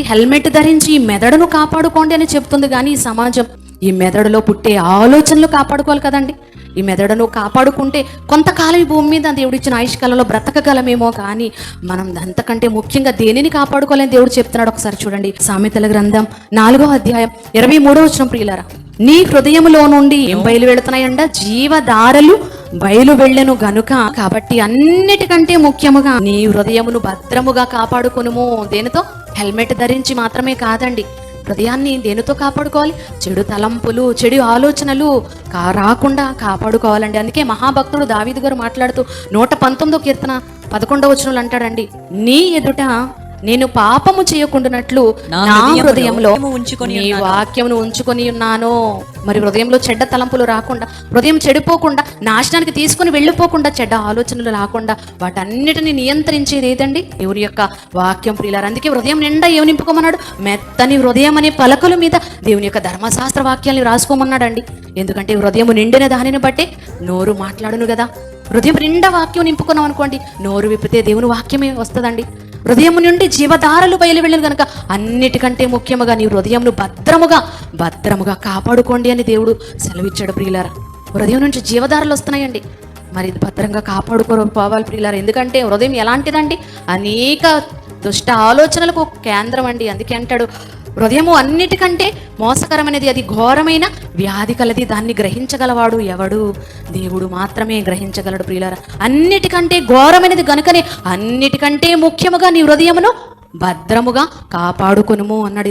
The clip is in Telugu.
హెల్మెట్ ధరించి ఈ మెదడును కాపాడుకోండి అని చెప్తుంది. కానీ ఈ సమాజం ఈ మెదడులో పుట్టే ఆలోచనలు కాపాడుకోవాలి కదండి. ఈ మెదడును కాపాడుకుంటే కొంతకాలం ఈ భూమి మీద దేవుడిచ్చిన ఆయుష్కాలంలో బ్రతకగలమేమో, కానీ మనం అంతకంటే ముఖ్యంగా దేనిని కాపాడుకోవాలని దేవుడు చెప్తున్నాడు. ఒకసారి చూడండి, సామెతల గ్రంథం 4వ అధ్యాయం 23వ వచనం. ప్రియులారా, నీ హృదయములో నుండి ఏం బయలు వెళుతున్నాయంట? జీవధారలు బయలు వెళ్ళెను గనుక. కాబట్టి అన్నిటికంటే ముఖ్యముగా నీ హృదయమును భద్రముగా కాపాడుకొనుము. దేనితో? హెల్మెట్ ధరించి మాత్రమే కాదండి, హృదయాన్ని దేనితో కాపాడుకోవాలి? చెడు తలంపులు, చెడు ఆలోచనలు రాకుండా కాపాడుకోవాలండి. అందుకే మహాభక్తుడు దావీదు గారు మాట్లాడుతూ 119వ కీర్తన 11వ వచనంలో అంటాడండి, నీ ఎదుట నేను పాపము చేయకుండానట్లు నా హృదయంలో నీ వాక్యమును ఉంచుకొని ఉన్నాను. మరి హృదయంలో చెడ్డ తలంపులు రాకుండా, హృదయం చెడిపోకుండా, నాశనానికి తీసుకుని వెళ్ళిపోకుండా, చెడ్డ ఆలోచనలు రాకుండా వాటన్నిటిని నియంత్రించేది ఏదండి? దేవుని యొక్క వాక్యం. ప్రియులారా, అందుకే హృదయం నిండా ఏమి నింపుకోమన్నాడు? మెత్తని హృదయం అనే పలకల మీద దేవుని యొక్క ధర్మశాస్త్ర వాక్యాన్ని రాసుకోమన్నాడండి. ఎందుకంటే హృదయం నిండిన దానిని బట్టి నోరు మాట్లాడును కదా. హృదయం నిండా వాక్యం నింపుకున్నాం అనుకోండి, నోరు విప్పితే దేవుని వాక్యమే వస్తుందండి. హృదయం నుండి జీవధారలు బయలు వెళ్ళను కనుక అన్నిటికంటే ముఖ్యముగా నీ హృదయంను భద్రముగా కాపాడుకోండి అని దేవుడు సెలవిచ్చాడు. ప్రియులారా, హృదయం నుంచి జీవధారలు వస్తున్నాయండి, మరి భద్రంగా కాపాడుకోవాలి ప్రియులారా. ఎందుకంటే హృదయం ఎలాంటిదండి? అనేక దుష్ట ఆలోచనలకు కేంద్రం అండి. అందుకే అంటాడు, హృదయము అన్నిటికంటే మోసకరమైనది, అది ఘోరమైన వ్యాధి కలది, దాన్ని గ్రహించగలవాడు ఎవడు? దేవుడు మాత్రమే గ్రహించగలడు. ప్రియులారా, అన్నిటికంటే ఘోరమైనది గనుకనే అన్నిటికంటే ముఖ్యముగా నీ హృదయమును భద్రముగా కాపాడుకొనుము అన్నాడు.